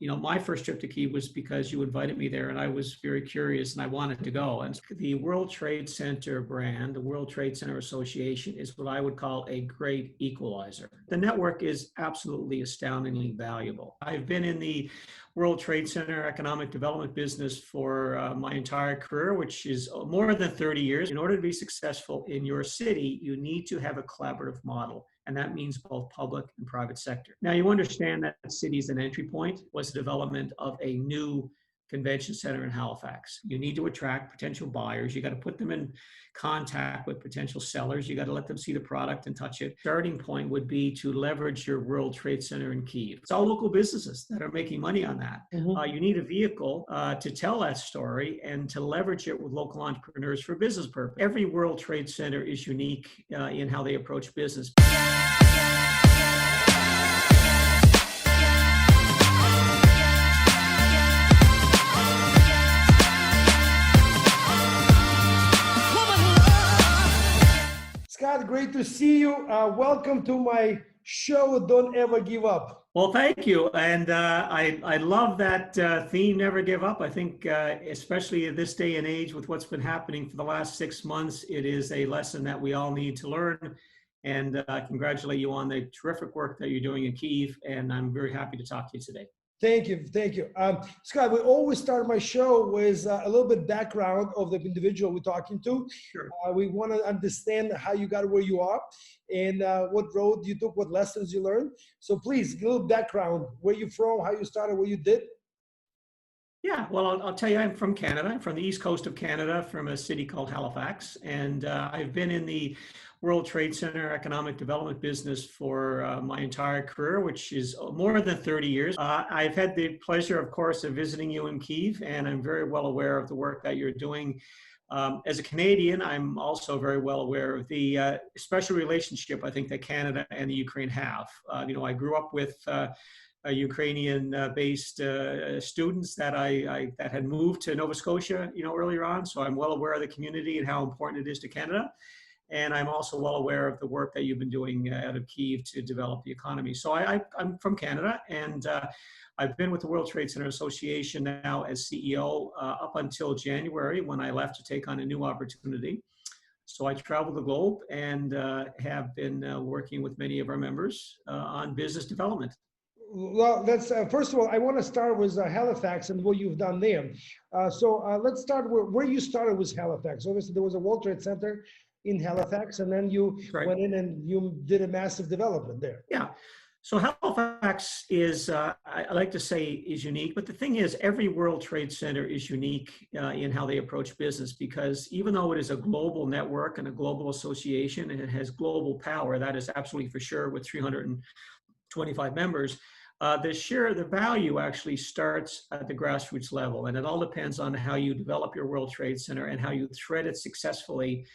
My first trip to Kyiv was because you invited me there and I was very curious and I wanted to go. And the World Trade Center brand, the World Trade Center Association, is what I would call a great equalizer. The network is absolutely astoundingly valuable. I've been in the World Trade Center economic development business for my entire career, which is more than 30 years. In order to be successful in your city, you need to have a collaborative model. And that means both public and private sector. Now, you understand that city's an entry point was the development of a new convention center in Halifax. You need to attract potential buyers. You got to put them in contact with potential sellers. You got to let them see the product and touch it. Starting point would be to leverage your World Trade Center in Kyiv. It's all local businesses that are making money on that. You need a vehicle to tell that story and to leverage it with local entrepreneurs for business purpose. Every World Trade Center is unique in how they approach business. Scott, great to see you. Welcome to my show, Don't Ever Give Up. Well, thank you. And I love that theme, Never Give Up. I think, especially in this day and age with what's been happening for the last 6 months, it is a lesson that we all need to learn. And congratulate you on the terrific work that you're doing in Kyiv. And I'm very happy to talk to you today. Thank you. Thank you. Scott, we always start my show with a little bit background of the individual we're talking to. Sure. We want to understand how you got where you are and what road you took, what lessons you learned. So please, a little background, where you from, how you started, what you did. Yeah, well, I'll tell you, I'm from Canada. I'm from the east coast of Canada, from a city called Halifax. And I've been in the World Trade Center economic development business for my entire career, which is more than 30 years. I've had the pleasure, of course, of visiting you in Kyiv, and I'm very well aware of the work that you're doing. As a Canadian, I'm also very well aware of the special relationship, I think, that Canada and the Ukraine have. I grew up with Ukrainian-based students that that had moved to Nova Scotia, earlier on. So I'm well aware of the community and how important it is to Canada. And I'm also well aware of the work that you've been doing out of Kyiv to develop the economy. So I'm from Canada, and I've been with the World Trade Center Association now as CEO up until January, when I left to take on a new opportunity. So I travel the globe and have been working with many of our members on business development. Well, that's first of all, I want to start with Halifax and what you've done there. So let's start where you started with Halifax. Obviously, there was a World Trade Center in Halifax, and then you went in and you did a massive development there. Yeah. So Halifax is, I like to say, is unique. But the thing is, every World Trade Center is unique in how they approach business, because even though it is a global network and a global association, and it has global power, that is absolutely for sure, with 325 members, the value actually starts at the grassroots level. And it all depends on how you develop your World Trade Center and how you thread it successfully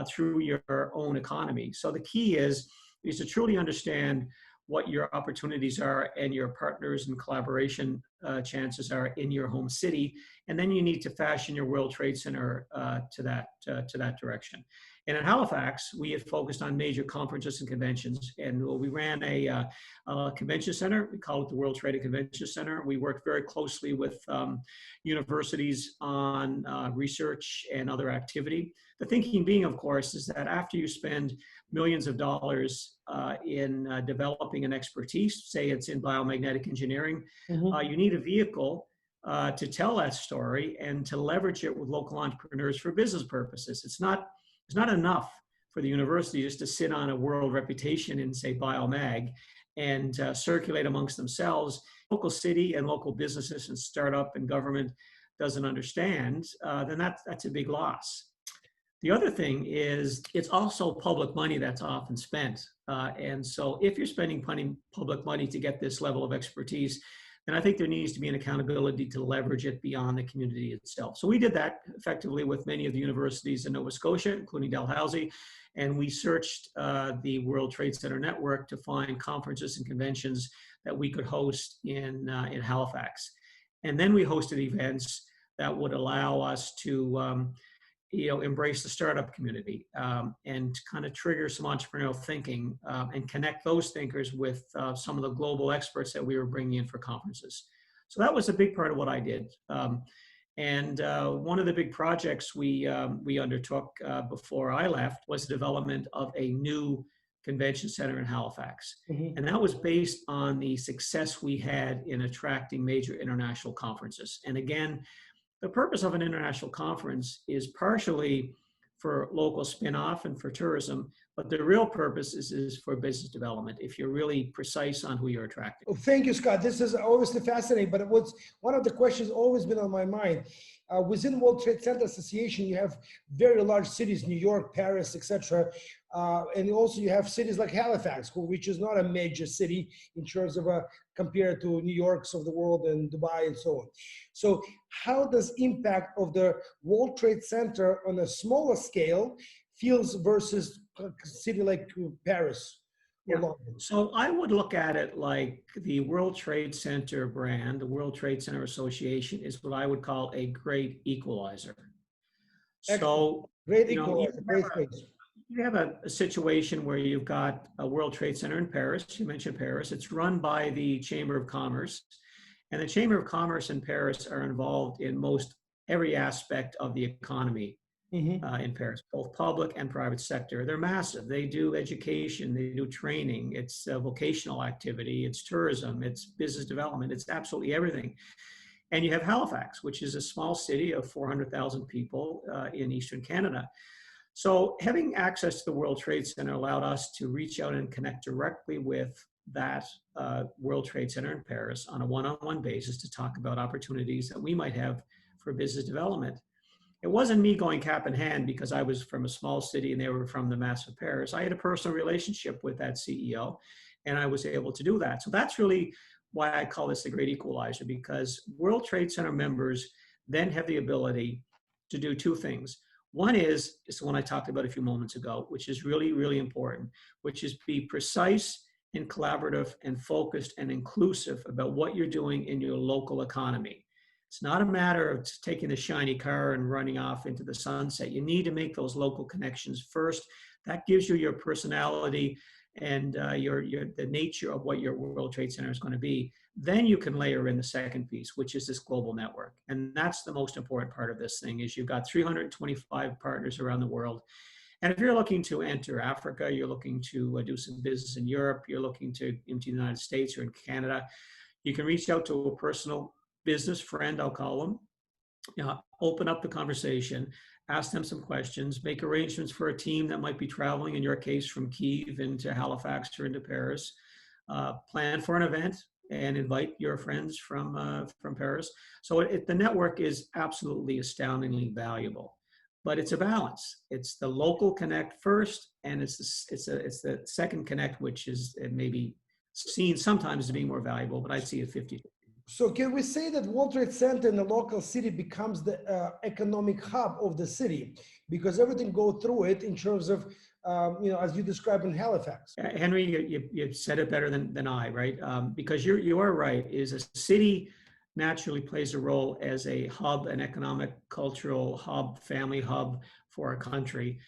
through your own economy. So the key is to truly understand what your opportunities are and your partners and collaboration chances are in your home city. And then you need to fashion your World Trade Center to that direction. And in Halifax, we have focused on major conferences and conventions. And we ran a convention center. We call it the World Trade Convention Center. We worked very closely with universities on research and other activity. The thinking being, of course, is that after you spend millions of dollars in developing an expertise, say it's in biomagnetic engineering, you need a vehicle to tell that story and to leverage it with local entrepreneurs for business purposes. It's not enough for the university just to sit on a world reputation in, say, biomag and circulate amongst themselves. Local city and local businesses and startup and government doesn't understand, then that's a big loss. The other thing is it's also public money that's often spent. And so if you're spending public money to get this level of expertise, then I think there needs to be an accountability to leverage it beyond the community itself. So we did that effectively with many of the universities in Nova Scotia, including Dalhousie, and we searched the World Trade Center network to find conferences and conventions that we could host in Halifax. And then we hosted events that would allow us to embrace the startup community and kind of trigger some entrepreneurial thinking and connect those thinkers with some of the global experts that we were bringing in for conferences. So that was a big part of what I did. And one of the big projects we undertook before I left was the development of a new convention center in Halifax. Mhm. And that was based on the success we had in attracting major international conferences. And again, the purpose of an international conference is partially for local spin-off and for tourism, but the real purpose is for business development, if you're really precise on who you're attracting. Oh, thank you, Scott. This is obviously fascinating, but what's one of the questions always been on my mind. Within World Trade Center Association, you have very large cities, New York, Paris, etc. And also you have cities like Halifax, which is not a major city in terms of compared to New Yorks of the world and Dubai and so on. So how does impact of the World Trade Center on a smaller scale feels versus a city like Paris? Yeah. So I would look at it like the World Trade Center brand, the World Trade Center Association is what I would call a great equalizer. Excellent. So, Great you know, equalizer, great phrase. you have a situation where you've got a World Trade Center in Paris. You mentioned Paris. It's run by the Chamber of Commerce. And the Chamber of Commerce in Paris are involved in most every aspect of the economy in Paris, both public and private sector. They're massive. They do education, they do training, it's vocational activity, it's tourism, it's business development, it's absolutely everything. And you have Halifax, which is a small city of 400,000 people in Eastern Canada. So having access to the World Trade Center allowed us to reach out and connect directly with that World Trade Center in Paris on a one-on-one basis to talk about opportunities that we might have for business development. It wasn't me going cap in hand because I was from a small city and they were from the massive Paris. I had a personal relationship with that CEO and I was able to do that. So that's really why I call this the great equalizer, because World Trade Center members then have the ability to do two things. One is the one I talked about a few moments ago, which is really, really important, which is be precise and collaborative and focused and inclusive about what you're doing in your local economy. It's not a matter of taking the shiny car and running off into the sunset. You need to make those local connections first. That gives you your personality and the nature of what your World Trade Center is going to be. Then you can layer in the second piece, which is this global network. And that's the most important part of this thing is you've got 325 partners around the world. And if you're looking to enter Africa, you're looking to do some business in Europe, you're looking to into the United States or in Canada, you can reach out to a personal business friend, I'll call them, open up the conversation, ask them some questions, make arrangements for a team that might be traveling, in your case, from Kyiv into Halifax or into Paris, plan for an event and invite your friends from Paris. So the network is absolutely astoundingly valuable, but it's a balance. It's the local connect first, and it's the second connect, which is maybe seen sometimes as being more valuable, but I'd see it 50. So can we say that World Trade Center in the local city becomes the economic hub of the city because everything goes through it in terms of, as you described in Halifax? Henry, you said it better than I, right? Because you are right, is a city naturally plays a role as a hub, an economic, cultural hub, family hub for a country.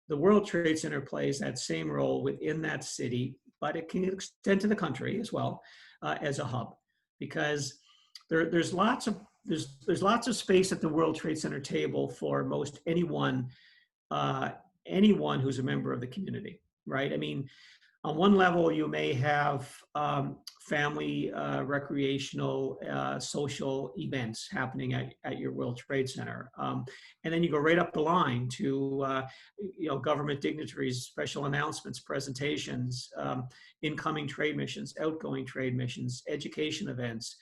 The World Trade Center plays that same role within that city, but it can extend to the country as well as a hub. Because there's lots of space at the World Trade Center table for most anyone who's a member of the community, right? I mean, on one level, you may have family, recreational, social events happening at your World Trade Center. And then you go right up the line to government dignitaries, special announcements, presentations, incoming trade missions, outgoing trade missions, education events.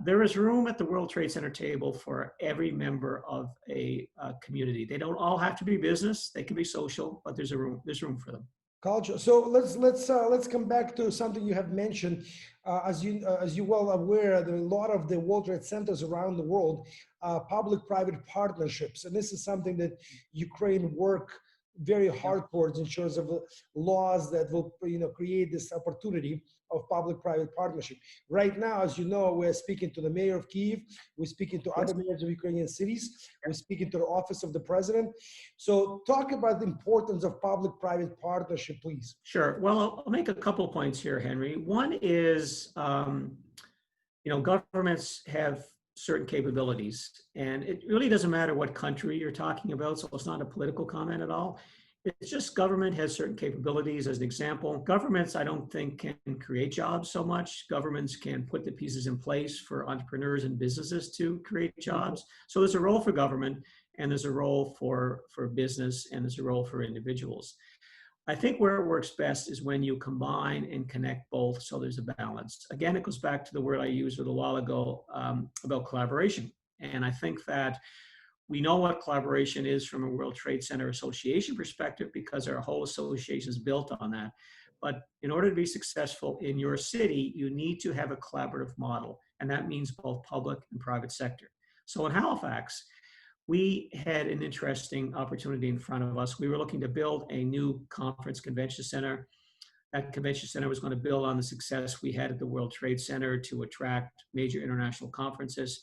There is room at the World Trade Center table for every member of a community. They don't all have to be business; they can be social, but there's room for them. Culture. So let's come back to something you have mentioned. As you well aware, there are a lot of the World Trade Centers around the world, public-private partnerships, and this is something that Ukraine work very hard towards in terms of laws that will create this opportunity of public-private partnership. Right now, as you know, we're speaking to the mayor of Kyiv, we're speaking to other mayors of Ukrainian cities, we're speaking to the office of the president. So talk about the importance of public-private partnership, please. Sure. Well, I'll make a couple of points here, Henry. One is Governments have certain capabilities, and it really doesn't matter what country you're talking about, so it's not a political comment at all. It's just government has certain capabilities. As an example, governments, I don't think, can create jobs so much. Governments can put the pieces in place for entrepreneurs and businesses to create jobs. So there's a role for government, and there's a role for business, and there's a role for individuals. I think where it works best is when you combine and connect both, so there's a balance. Again, it goes back to the word I used a little while ago about collaboration. And I think that we know what collaboration is from a World Trade Center Association perspective because our whole association is built on that. But in order to be successful in your city, you need to have a collaborative model, and that means both public and private sector. So in Halifax, we had an interesting opportunity in front of us. We were looking to build a new conference convention center. That convention center was going to build on the success we had at the World Trade Center to attract major international conferences.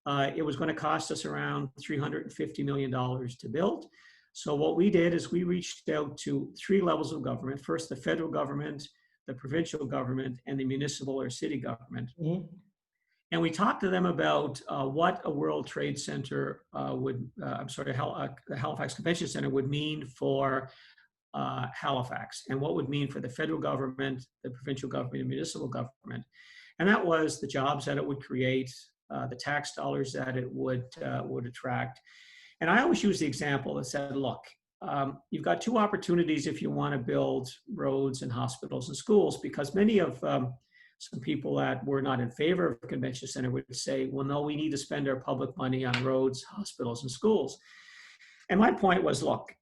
It was going to cost us around $350 million to build. So what we did is we reached out to three levels of government. First, the federal government, the provincial government, and the municipal or city government. Mm-hmm. And we talked to them about what a World Trade Center the Halifax Convention Center would mean for Halifax, and what would mean for the federal government, the provincial government, and municipal government. And that was the jobs that it would create, the tax dollars that it would attract. And I always use the example that said, look, you've got two opportunities if you want to build roads and hospitals and schools, because many of some people that were not in favor of a convention center would say, well, no, we need to spend our public money on roads, hospitals, and schools. And my point was, look,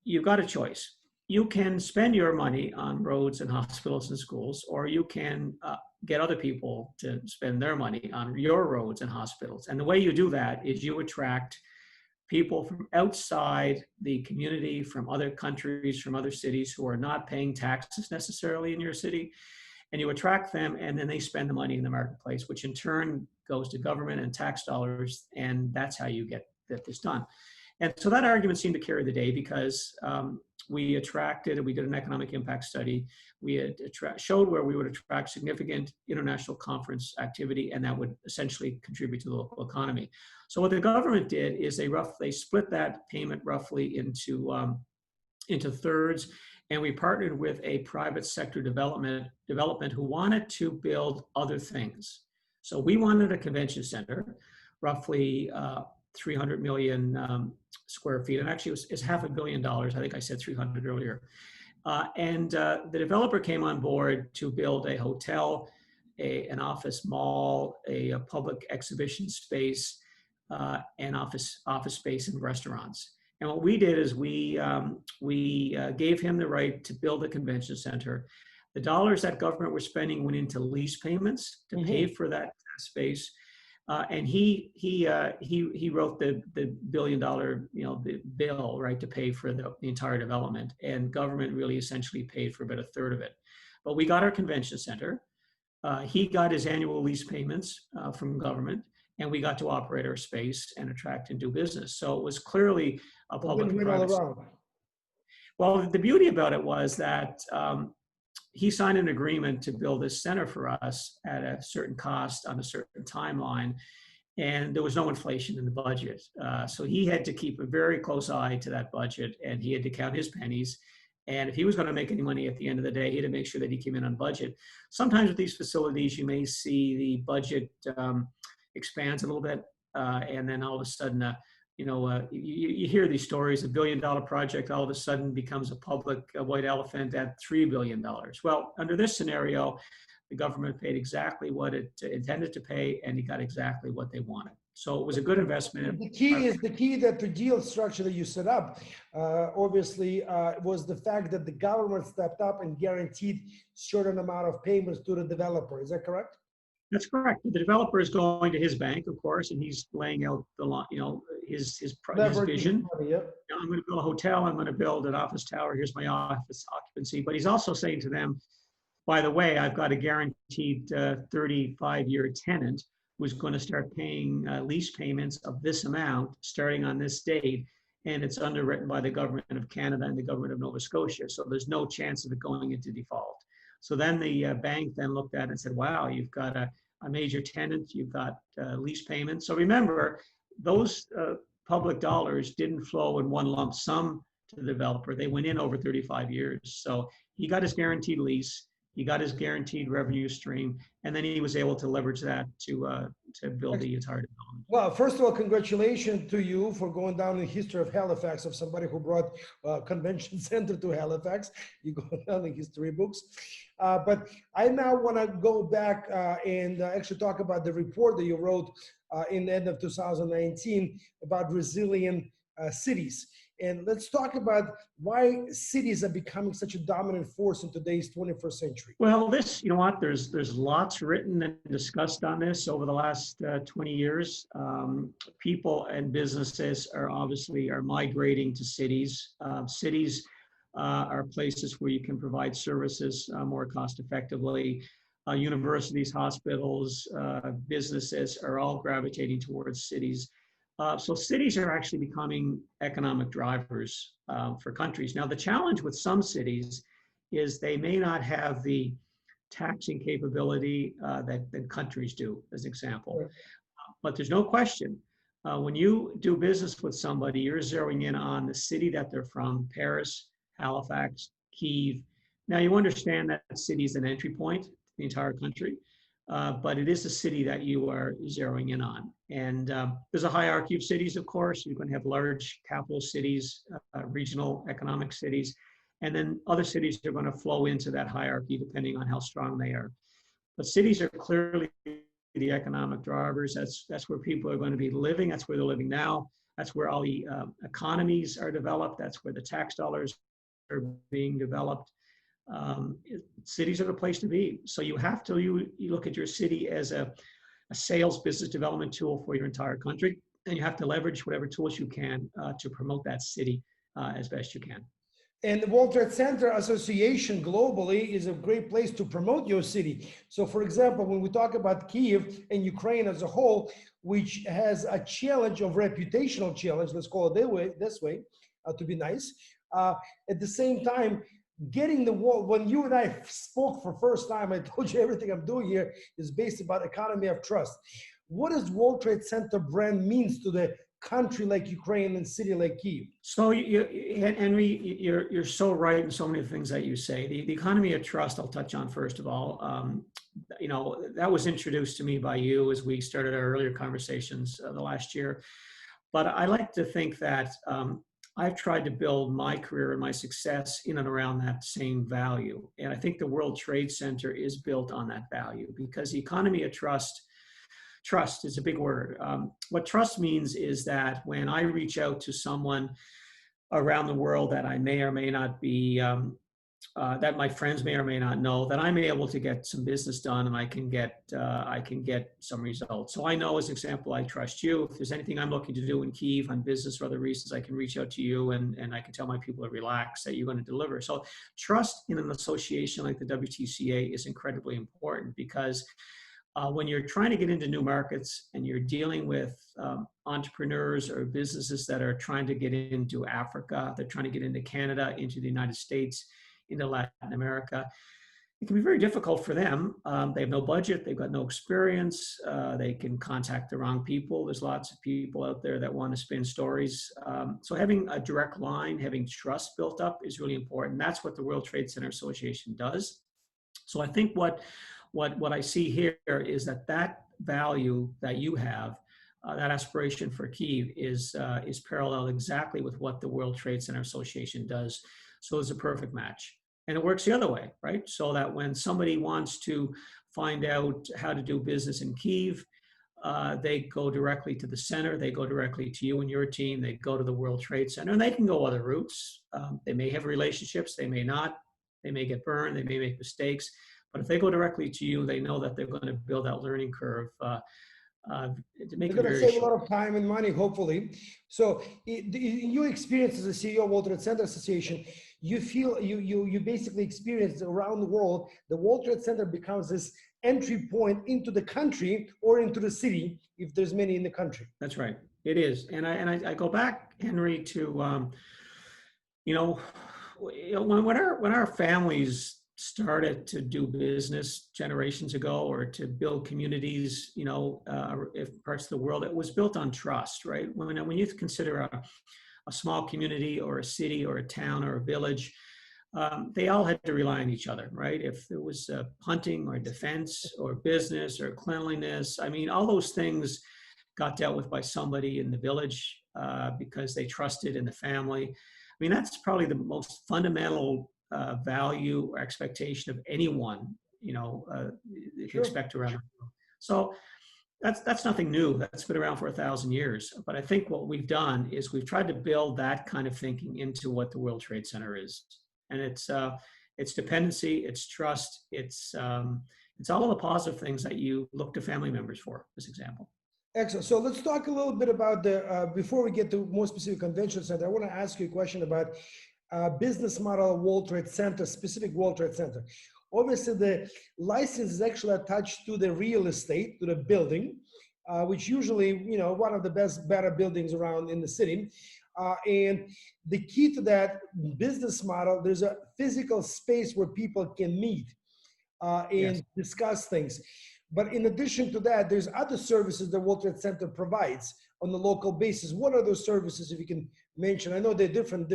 you've got a choice. You can spend your money on roads and hospitals and schools, or you can get other people to spend their money on your roads and hospitals. And the way you do that is you attract people from outside the community, from other countries, from other cities who are not paying taxes necessarily in your city. And you attract them, and then they spend the money in the marketplace, which in turn goes to government and tax dollars, and that's how you get this done. And so that argument seemed to carry the day because we did an economic impact study. We had showed where we would attract significant international conference activity, and that would essentially contribute to the local economy. So what the government did is they split that payment roughly into thirds. And we partnered with a private sector development who wanted to build other things. So we wanted a convention center, roughly 300 million square feet. And actually it's $500 million. I think I said 300 earlier. And the developer came on board to build a hotel, an office mall, a public exhibition space, and office space and restaurants. And what we did is we gave him the right to build a convention center. The dollars that government were spending went into lease payments to pay for that space, and he wrote the $1 billion the bill, right, to pay for the entire development. And government really essentially paid for about a third of it. But we got our convention center. He got his annual lease payments from government, and we got to operate our space and attract and do business. So it was clearly a public and private. Well, the beauty about it was that he signed an agreement to build this center for us at a certain cost on a certain timeline, and there was no inflation in the budget. So he had to keep a very close eye to that budget, and he had to count his pennies. And if he was going to make any money at the end of the day, he had to make sure that he came in on budget. Sometimes with these facilities, you may see the budget expands a little bit, and then all of a sudden, you hear these stories, $1 billion project all of a sudden becomes a public white elephant at $3 billion. Well, under this scenario, the government paid exactly what it intended to pay, and he got exactly what they wanted. So it was a good investment. The key that the deal structure that you set up, obviously, was the fact that the government stepped up and guaranteed certain amount of payments to the developer. Is that correct? That's correct. The developer is going to his bank, of course, and he's laying out his vision. Money, yep. I'm going to build a hotel. I'm going to build an office tower. Here's my office occupancy. But he's also saying to them, by the way, I've got a guaranteed 35-year tenant who's going to start paying lease payments of this amount starting on this date, and it's underwritten by the government of Canada and the government of Nova Scotia. So there's no chance of it going into default. So then the bank then looked at it and said, wow, you've got a a major tenant, you've got lease payments. So remember, those public dollars didn't flow in one lump sum to the developer. They went in over 35 years. So he got his guaranteed lease, he got his guaranteed revenue stream, and then he was able to leverage that to build the entire development. Well, first of all, congratulations to you for going down in the history of Halifax, of somebody who brought convention center to Halifax. You go down in history books. But I now want to go back and actually talk about the report that you wrote in the end of 2019 about resilient cities. And let's talk about why cities are becoming such a dominant force in today's 21st century. Well, you know what, there's lots written and discussed on this over the last 20 years. People and businesses are migrating to cities. Cities are places where you can provide services more cost effectively. Universities, hospitals, businesses are all gravitating towards cities. So cities are actually becoming economic drivers for countries. Now, the challenge with some cities is they may not have the taxing capability that countries do, as an example. But there's no question, when you do business with somebody, you're zeroing in on the city that they're from, Paris, Halifax, Kyiv. Now, you understand that city is an entry point to the entire country. But it is a city that you are zeroing in on. And there's a hierarchy of cities, of course. You're going to have large capital cities, regional economic cities, and then other cities are going to flow into that hierarchy depending on how strong they are. But cities are clearly the economic drivers. That's where people are going to be living. That's where they're living now. That's where all the economies are developed. That's where the tax dollars are being developed. Cities are the place to be. So you have to, you look at your city as a sales business development tool for your entire country, and you have to leverage whatever tools you can to promote that city as best you can. And the World Trade Center Association globally is a great place to promote your city. So for example, when we talk about Kyiv and Ukraine as a whole, which has a challenge of reputational challenge, let's call it this way, to be nice. At the same time, getting the wall, when you and I spoke for first time, I told you everything I'm doing here is based about economy of trust. What does World Trade Center brand means to the country like Ukraine and city like Kyiv? So Henry, you're so right in so many things that you say. The economy of trust, I'll touch on first of all. You know, that was introduced to me by you as we started our earlier conversations the last year. But I like to think that I've tried to build my career and my success in and around that same value. And I think the World Trade Center is built on that value because the economy of trust is a big word. What trust means is that when I reach out to someone around the world that I may or may not be, that my friends may or may not know, that I'm able to get some business done and I can get some results. So I know, as an example, I trust you. If there's anything I'm looking to do in Kyiv on business or other reasons, I can reach out to you and I can tell my people to relax, that you're going to deliver. So trust in an association like the WTCA is incredibly important because when you're trying to get into new markets and you're dealing with entrepreneurs or businesses that are trying to get into Africa, they're trying to get into Canada, into the United States, into Latin America, it can be very difficult for them. They have no budget, they've got no experience, they can contact the wrong people. There's lots of people out there that want to spin stories. So having a direct line, having trust built up is really important. That's what the World Trade Center Association does. So I think what I see here is that value that you have, that aspiration for Kyiv is paralleled exactly with what the World Trade Center Association does. So it's a perfect match. And it works the other way, right? So that when somebody wants to find out how to do business in Kyiv, they go directly to the center, they go directly to you and your team, they go to the World Trade Center, and they can go other routes. They may have relationships, they may not, they may get burned, they may make mistakes. But if they go directly to you, they know that they're going to build that learning curve to make They're it going to very save short. a lot of time and money, hopefully. So in your experience as a CEO of World Trade Center Association, you feel you basically experience around the world, the World Trade Center becomes this entry point into the country or into the city, if there's many in the country. That's right. It is. And I go back, Henry, to, when our families started to do business generations ago or to build communities, if parts of the world, it was built on trust, right? When you consider a small community or a city or a town or a village, they all had to rely on each other, right? If there was hunting or defense or business or cleanliness, I mean, all those things got dealt with by somebody in the village because they trusted in the family. I mean, that's probably the most fundamental value or expectation of anyone, you can Sure. expect around the world. So that's nothing new. That's been around for 1,000 years. But I think what we've done is we've tried to build that kind of thinking into what the World Trade Center is, and it's dependency, it's trust, it's all of the positive things that you look to family members for, as example. Excellent. So let's talk a little bit about before we get to more specific convention center, I want to ask you a question about business model of World Trade Center, specific World Trade Center. Obviously, the license is actually attached to the real estate, to the building, which usually, one of the better buildings around in the city. And the key to that business model, there's a physical space where people can meet and Yes. discuss things. But in addition to that, there's other services the World Trade Center provides on the local basis. What are those services, if you can mention? I know they're different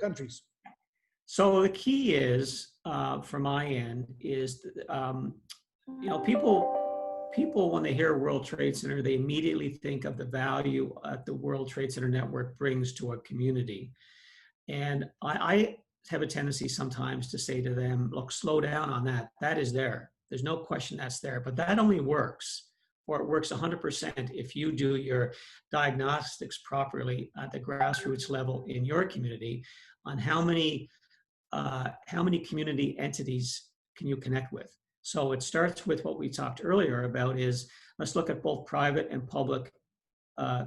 countries. So the key is, from my end, is people when they hear World Trade Center, they immediately think of the value the World Trade Center network brings to a community. And I have a tendency sometimes to say to them, look, slow down on that. That is there. There's no question that's there, but that only works, or it works 100% if you do your diagnostics properly at the grassroots level in your community on how many community entities can you connect with. So it starts with what we talked earlier about is let's look at both private and public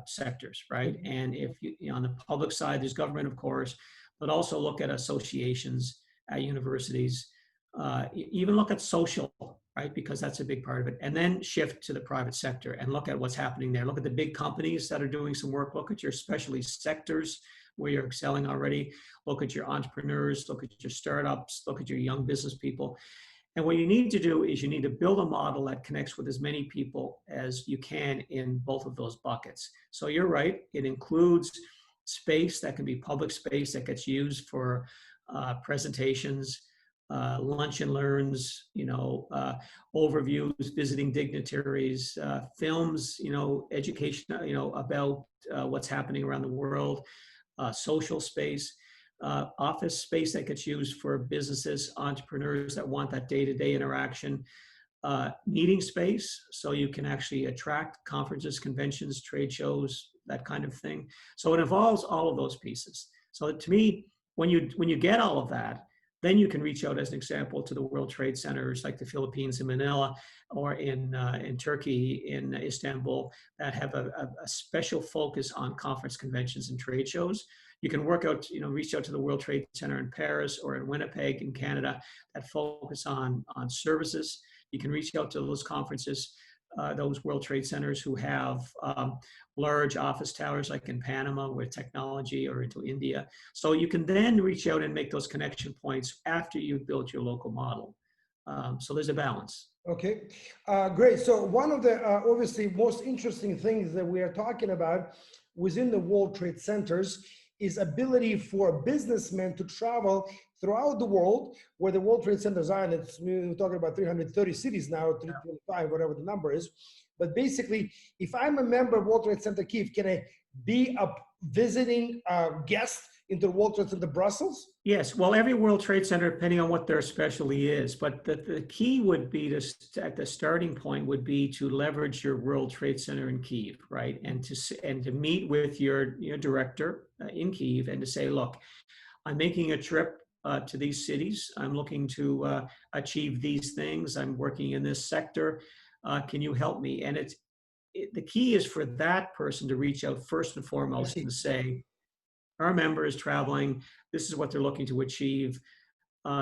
sectors, right? And if on the public side, there's government, of course, but also look at associations at universities, even look at social, right? Because that's a big part of it. And then shift to the private sector and look at what's happening there. Look at the big companies that are doing some work. Look at your specialty sectors where you're excelling already. Look at your entrepreneurs, look at your startups, look at your young business people. And what you need to do is you need to build a model that connects with as many people as you can in both of those buckets. So you're right, it includes space that can be public space that gets used for presentations, lunch and learns, overviews, visiting dignitaries, films, education, about what's happening around the world, social space. Office space that gets used for businesses, entrepreneurs that want that day-to-day interaction, meeting space, so you can actually attract conferences, conventions, trade shows, that kind of thing. So it involves all of those pieces. So to me, when you get all of that, then you can reach out, as an example, to the World Trade Centers like the Philippines in Manila, or in Turkey, in Istanbul, that have a special focus on conference, conventions, and trade shows. You can reach out to the World Trade Center in Paris or in Winnipeg in Canada that focus on services. You can reach out to those conferences, those World Trade Centers who have large office towers like in Panama with technology, or into India. So you can then reach out and make those connection points after you've built your local model. So there's a balance. Okay, great. So one of the obviously most interesting things that we are talking about within the World Trade Centers is ability for businessmen to travel throughout the world where the World Trade Centers are, and we're talking about 330 cities now, 325, whatever the number is. But basically, if I'm a member of World Trade Center Kyiv, can I be a visiting guest into the World Trade Center Brussels? Yes, well, every World Trade Center, depending on what their specialty is, but the key would be at the starting point would be to leverage your World Trade Center in Kyiv, right? And to meet with your director in Kyiv and to say, look, I'm making a trip to these cities. I'm looking to achieve these things. I'm working in this sector. Can you help me? And the key is for that person to reach out first and foremost and say, our member is traveling. This is what they're looking to achieve.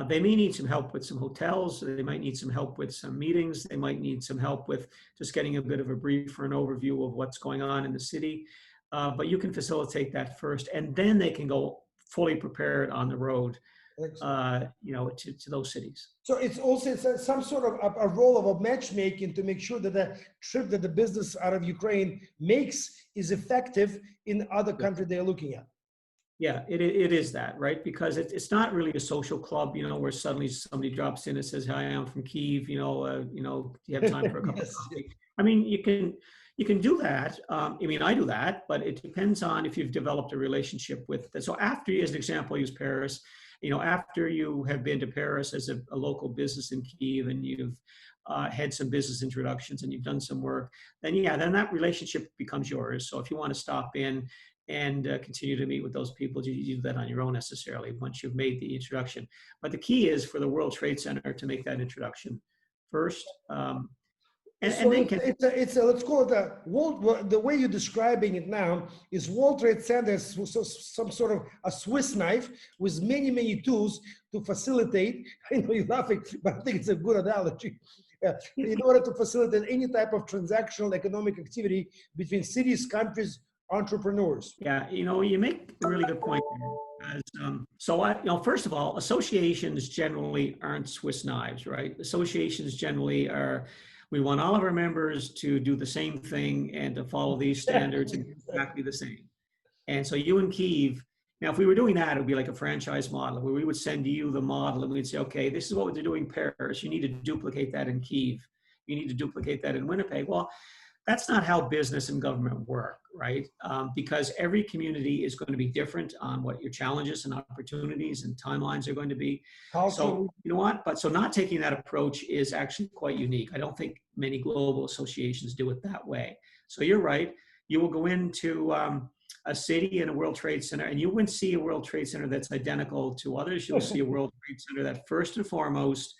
They may need some help with some hotels. They might need some help with some meetings. They might need some help with just getting a bit of a brief or an overview of what's going on in the city. But you can facilitate that first, and then they can go fully prepared on the road to those cities. So it's some sort of a role of a matchmaking to make sure that the trip that the business out of Ukraine makes is effective in other countries they're looking at. Yeah, it is that, right? Because it's not really a social club, where suddenly somebody drops in and says, "Hi, I'm from Kyiv. Do you have time for a cup of Yes. coffee?" I mean, you can do that. I mean, I do that, but it depends on if you've developed a relationship with. So after, as an example, I use Paris. After you have been to Paris as a local business in Kyiv and you've had some business introductions and you've done some work, then that relationship becomes yours. So if you want to stop in and continue to meet with those people, you do that on your own necessarily once you've made the introduction. But the key is for the World Trade Center to make that introduction first. So They can. it's a let's call it the way you're describing it now is World Trade Center is some sort of a Swiss knife with many tools to facilitate. I know you're laughing, but I think it's a good analogy. In order to facilitate any type of transactional economic activity between cities, countries, entrepreneurs. Yeah, you make a really good point there. First of all, associations generally aren't Swiss knives, right? Associations generally are, we want all of our members to do the same thing and to follow these standards and exactly the same. And so you in Kyiv, now if we were doing that, it would be like a franchise model where we would send you the model and we'd say, okay, this is what they're doing in Paris. You need to duplicate that in Kyiv. You need to duplicate that in Winnipeg. Well, that's not how business and government work, right? Because every community is going to be different on what your challenges and opportunities and timelines are going to be. So you know what? But so not taking that approach is actually quite unique. I don't think many global associations do it that way. So you're right. You will go into a city and a World Trade Center, and you wouldn't see a World Trade Center that's identical to others. You'll see a World Trade Center that first and foremost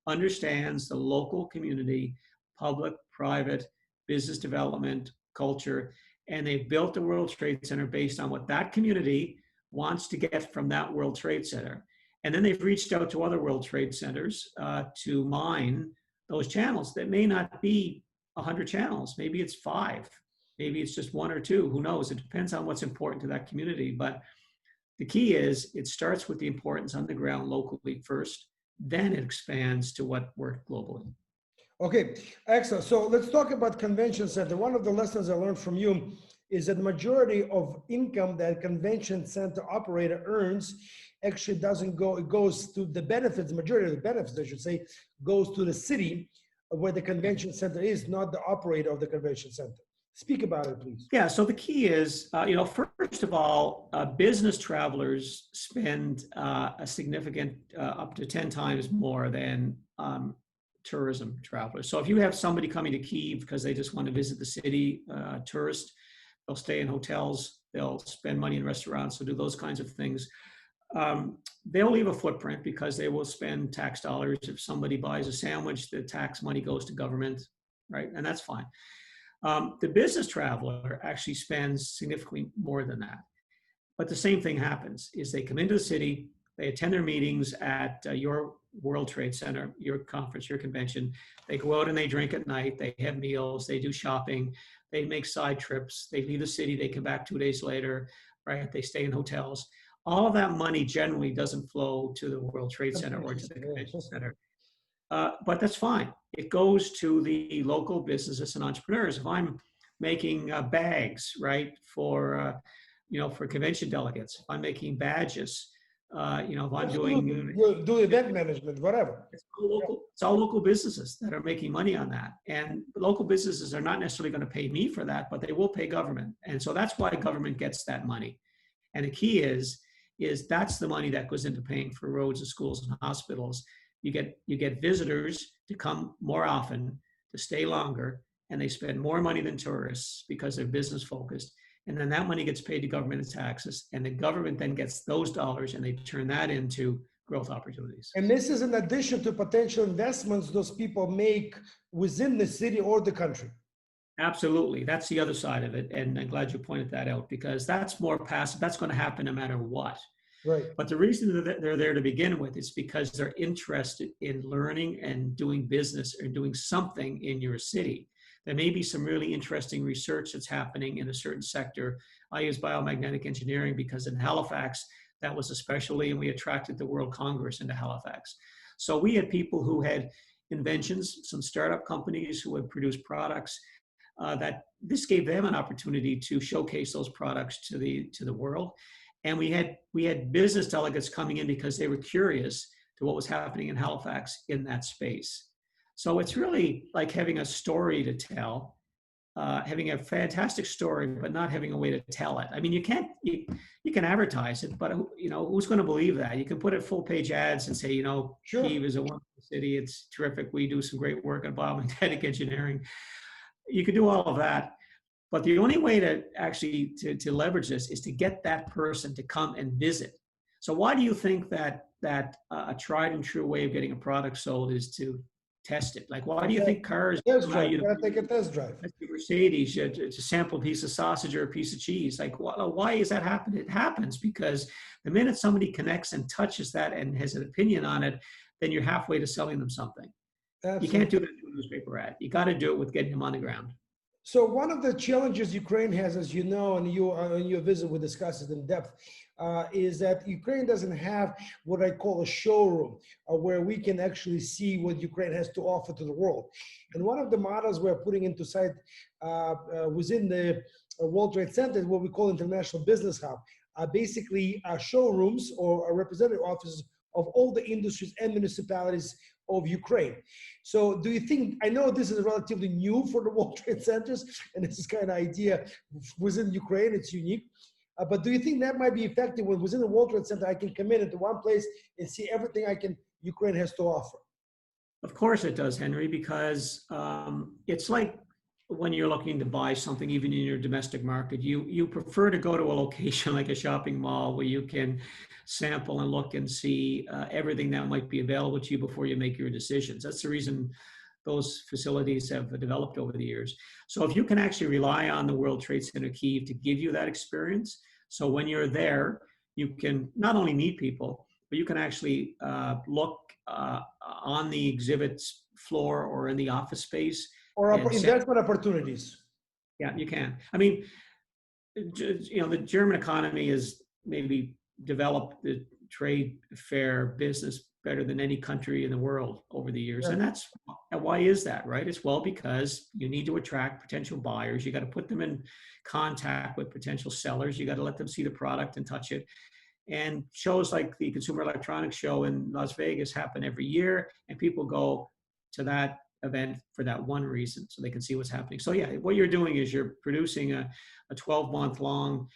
understands the local community, public, private, business development, culture, and they've built the World Trade Center based on what that community wants to get from that World Trade Center. And then they've reached out to other World Trade Centers to mine those channels. That may not be 100 channels, maybe it's 5, maybe it's just 1 or 2, who knows? It depends on what's important to that community. But the key is it starts with the importance on the ground locally first, then it expands to what worked globally. Okay, excellent. So let's talk about convention center. One of the lessons I learned from you is that the majority of income that convention center operator earns actually doesn't go, it goes to the benefits, the majority of the benefits, I should say, goes to the city where the convention center is, not the operator of the convention center. Speak about it, please. Yeah, so the key is, first of all, business travelers spend a significant, up to 10 times more than tourism travelers. So if you have somebody coming to Kyiv because they just want to visit the city, tourist, they'll stay in hotels, they'll spend money in restaurants, so do those kinds of things. They'll leave a footprint because they will spend tax dollars. If somebody buys a sandwich, the tax money goes to government, right? And that's fine. The business traveler actually spends significantly more than that. But the same thing happens is they come into the city, they attend their meetings at your World Trade Center, your conference, your convention. They go out and they drink at night. They have meals. They do shopping. They make side trips. They leave the city. They come back 2 days later, right? They stay in hotels. All of that money generally doesn't flow to the World Trade Center or to the convention center. But that's fine. It goes to the local businesses and entrepreneurs. If I'm making bags, right, for convention delegates, if I'm making badges, if I'm do event management, whatever. It's all local businesses that are making money on that. And local businesses are not necessarily going to pay me for that, but they will pay government. And so that's why government gets that money. And the key is that's the money that goes into paying for roads and schools and hospitals. You get visitors to come more often, to stay longer, and they spend more money than tourists because they're business focused. And then that money gets paid to government in taxes, and the government then gets those dollars and they turn that into growth opportunities. And this is in addition to potential investments those people make within the city or the country. Absolutely. That's the other side of it. And I'm glad you pointed that out because that's more passive. That's going to happen no matter what. Right. But the reason that they're there to begin with is because they're interested in learning and doing business or doing something in your city. There may be some really interesting research that's happening in a certain sector. I use biomagnetic engineering because in Halifax, That was a specialty, and we attracted the World Congress into Halifax. So we had people who had inventions, some startup companies who had produced products that this gave them an opportunity to showcase those products to the world. And we had business delegates coming in because they were curious to what was happening in Halifax in that space. So it's really like having a story to tell, having a fantastic story, but not having a way to tell it. I mean, you can advertise it, but who's going to believe that? You can put it full page ads and say, Sure. Kyiv is a wonderful city. It's terrific. We do some great work at biomagnetic engineering. You can do all of that. But the only way to actually to leverage this is to get that person to come and visit. So why do you think that a tried and true way of getting a product sold is to test it? Like, why do you think cars Test allow drive. you You to gotta take a test drive. Mercedes to sample a piece of sausage or a piece of cheese? Like, why is that happening? It happens because the minute somebody connects and touches that and has an opinion on it, then you're halfway to selling them something. Absolutely. You can't do it in a newspaper ad. You got to do it with getting them on the ground. So one of the challenges Ukraine has, as you know, and you in your visit we discussed it in depth, is that Ukraine doesn't have what I call a showroom where we can actually see what Ukraine has to offer to the world. And one of the models we're putting into site within the World Trade Center is what we call International Business Hub, basically showrooms or representative offices of all the industries and municipalities of Ukraine. So do you think, I know this is relatively new for the World Trade Centers, and this is kind of idea within Ukraine, it's unique. But do you think that might be effective when within the World Trade Center, I can come into one place and see everything Ukraine has to offer? Of course it does, Henry, because it's like when you're looking to buy something, even in your domestic market, you prefer to go to a location like a shopping mall where you can sample and look and see everything that might be available to you before you make your decisions. That's the reason those facilities have developed over the years. So if you can actually rely on the World Trade Center Kyiv to give you that experience, so when you're there, you can not only meet people, but you can actually look on the exhibits floor or in the office space. Or investment opportunities. Yeah, you can. I mean, the German economy has maybe developed the trade fair business better than any country in the world over the years. Yeah. And why is that, right? It's because you need to attract potential buyers. You got to put them in contact with potential sellers. You got to let them see the product and touch it. And shows like the Consumer Electronics Show in Las Vegas happen every year, and people go to that event for that one reason, so they can see what's happening. So yeah, what you're doing is you're producing a 12-month long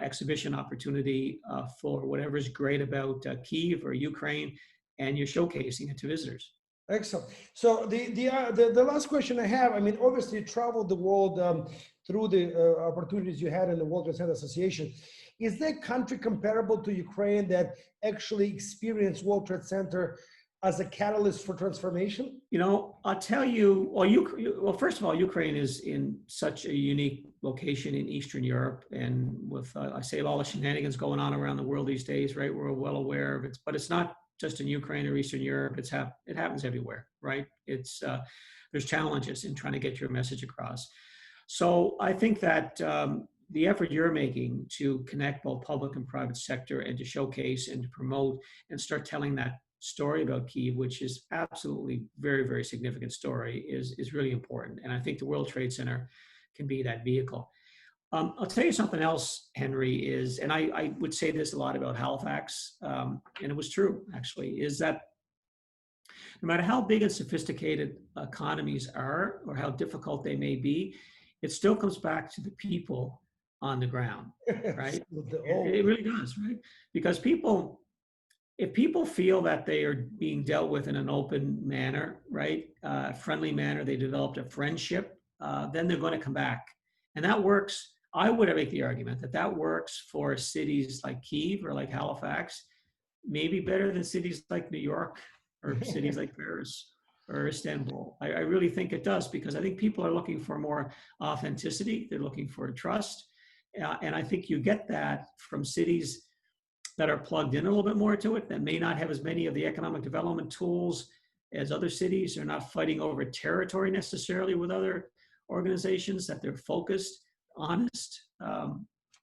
exhibition opportunity for whatever is great about Kyiv or Ukraine, and you're showcasing it to visitors. Excellent. So the last question I have, I mean, obviously you traveled the world through the opportunities you had in the World Trade Center Association. Is there a country comparable to Ukraine that actually experienced World Trade Center as a catalyst for transformation? I'll tell you, well, first of all, Ukraine is in such a unique location in Eastern Europe, and with, I say, all the shenanigans going on around the world these days, right? We're well aware of it, but it's not just in Ukraine or Eastern Europe. It happens everywhere, right? There's challenges in trying to get your message across. So I think that the effort you're making to connect both public and private sector and to showcase and to promote and start telling that story about Kyiv, which is absolutely very, very significant story, is really important. And I think the World Trade Center can be that vehicle. I'll tell you something else, Henry, and I would say this a lot about Halifax, and it was true, actually, is that no matter how big and sophisticated economies are or how difficult they may be, it still comes back to the people on the ground, right? It really does, right? Because if people feel that they are being dealt with in an open manner, right, friendly manner, they developed a friendship, then they're going to come back. And that works. I would make the argument that works for cities like Kyiv or like Halifax, maybe better than cities like New York or cities like Paris or Istanbul. I really think it does, because I think people are looking for more authenticity. They're looking for trust. And I think you get that from cities that are plugged in a little bit more to it, that may not have as many of the economic development tools as other cities. They're not fighting over territory necessarily with other organizations, that they're focused, honest,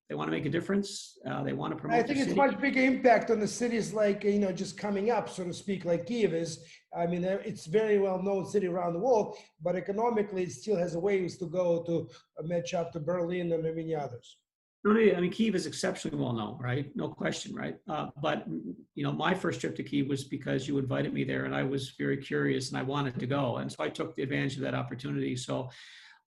They want to make a difference. They want to I promote their think it's city. much bigger impact on the cities like, just coming up, so to speak, like Kyiv is. I mean, it's very well known city around the world, but economically it still has a ways to go to match up to Berlin and many others. No, no, I mean, Kyiv is exceptionally well known, right? No question, right? But my first trip to Kyiv was because you invited me there, and I was very curious, and I wanted to go, and so I took the advantage of that opportunity. So,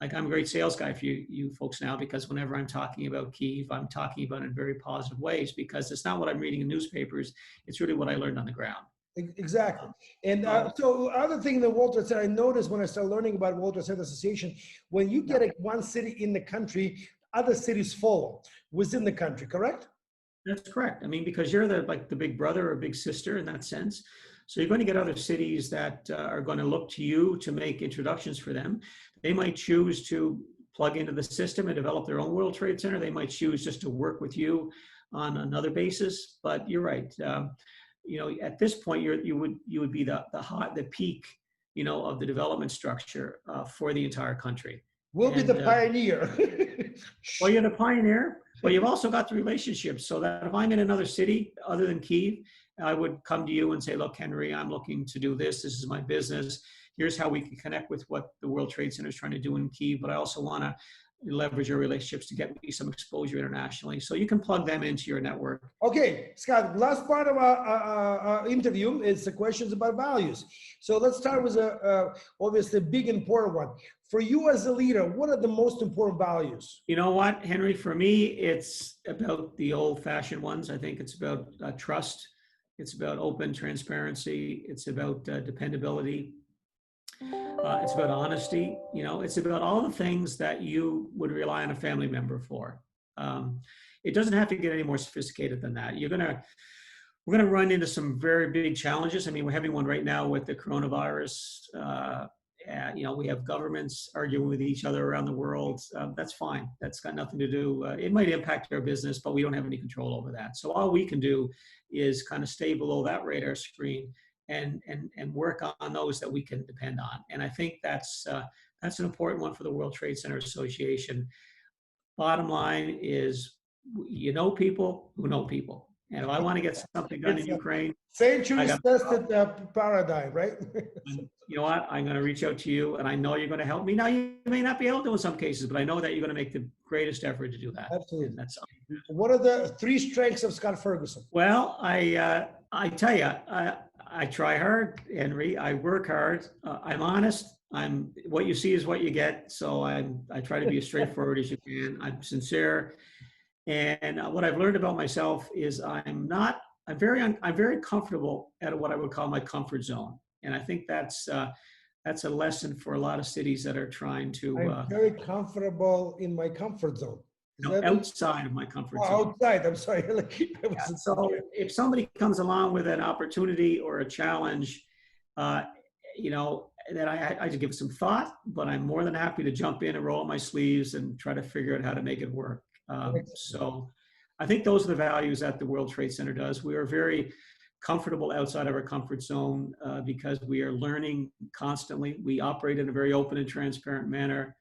like, I'm a great sales guy for you folks now, because whenever I'm talking about Kyiv, I'm talking about it in very positive ways, because it's not what I'm reading in newspapers; it's really what I learned on the ground. Exactly. And So, so other thing that Walter said, I noticed when I started learning about Walter Said Association, when you yeah. get one city in the country, other cities follow within the country, correct? That's correct. I mean, because you're the big brother or big sister in that sense. So you're going to get other cities that are going to look to you to make introductions for them. They might choose to plug into the system and develop their own World Trade Center. They might choose just to work with you on another basis. But you're right. At this point, you would be the peak, of the development structure for the entire country. We'll be the And pioneer. well, you're the pioneer, but you've also got the relationships, so that if I'm in another city other than Kyiv, I would come to you and say, look, Henry, I'm looking to do this. This is my business. Here's how we can connect with what the World Trade Center is trying to do in Kyiv, but I also want to leverage your relationships to get me some exposure internationally. So you can plug them into your network. Okay, Scott, last part of our interview is the questions about values. So let's start with obviously big important one. For you as a leader, what are the most important values? You know what, Henry, for me, it's about the old fashioned ones. I think it's about trust. It's about open transparency. It's about dependability. It's about honesty. It's about all the things that you would rely on a family member for. It doesn't have to get any more sophisticated than that. We're gonna run into some very big challenges. I mean, we're having one right now with the coronavirus. We have governments arguing with each other around the world. That's fine. That's got nothing to do. It might impact our business, but we don't have any control over that. So all we can do is kind of stay below that radar screen and work on those that we can depend on. And I think that's an important one for the World Trade Center Association. Bottom line is, people who know people. And if I want to get something done in Ukraine, Centuries tested paradigm, right? you know what? I'm going to reach out to you, and I know you're going to help me. Now, you may not be able to in some cases, but I know that you're going to make the greatest effort to do that. Absolutely. That's what are the 3 strengths of Scott Ferguson? Well, I tell you, I try hard, Henry. I work hard. I'm honest. What you see is what you get. So I try to be as straightforward as you can. I'm sincere. And what I've learned about myself is I'm very comfortable at what I would call my comfort zone. And I think that's a lesson for a lot of cities that are trying to. I'm very comfortable in my comfort zone. Outside of my comfort zone. Outside, I'm sorry. So if somebody comes along with an opportunity or a challenge, that I just give it some thought, but I'm more than happy to jump in and roll my sleeves and try to figure out how to make it work. So I think those are the values that the World Trade Center does. We are very comfortable outside of our comfort zone because we are learning constantly. We operate in a very open and transparent manner.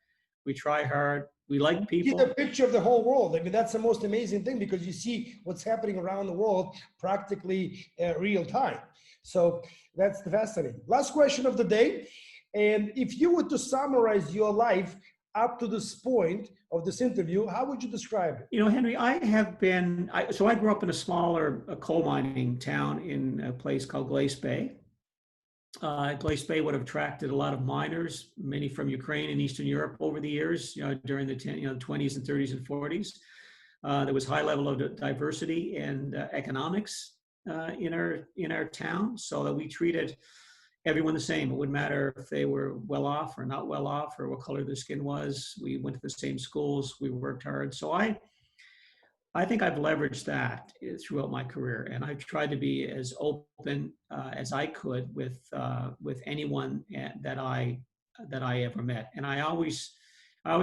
We try hard. We like people. You see the picture of the whole world. I mean, that's the most amazing thing because you see what's happening around the world practically real time. So that's fascinating. Last question of the day. And if you were to summarize your life up to this point of this interview, how would you describe it? Henry, I grew up in a smaller coal mining town in a place called Glace Bay. Glace Bay would have attracted a lot of miners, many from Ukraine and Eastern Europe over the years, during the 20s and 30s and 40s. There was high level of diversity and economics in our town, so that we treated everyone the same. It wouldn't matter if they were well off or not well off or what color their skin was. We went to the same schools. We worked hard. So I think I've leveraged that throughout my career, and I've tried to be as open as I could with anyone that I ever met. And I always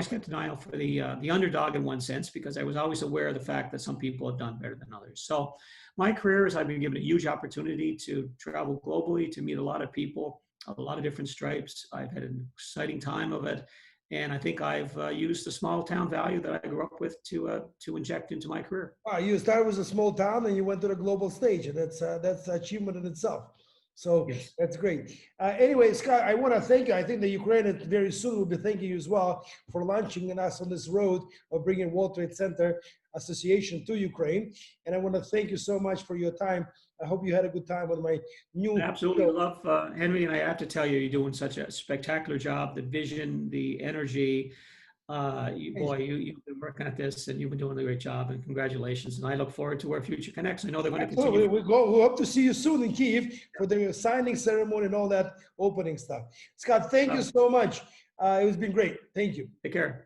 kept an eye out for the underdog in one sense, because I was always aware of the fact that some people have done better than others. So my career is I've been given a huge opportunity to travel globally, to meet a lot of people, a lot of different stripes. I've had an exciting time of it. And I think I've used the small town value that I grew up with to inject into my career. You started with a small town and you went to the global stage, and that's achievement in itself. So Yes. that's great. Anyway, Scott, I want to thank you. I think the Ukraine very soon will be thanking you as well for launching us on this road of bringing World Trade Center Association to Ukraine. And I want to thank you so much for your time. I hope you had a good time with my new I absolutely show. love Henry, and I have to tell you, you're doing such a spectacular job. The vision, the energy. You've been working at this, and you've been doing a great job. And congratulations! And I look forward to our future connects. I know they're going to Absolutely. continue. We hope to see you soon in Kyiv for the signing ceremony and all that opening stuff. Scott, thank you so much. It's been great. Thank you. Take care.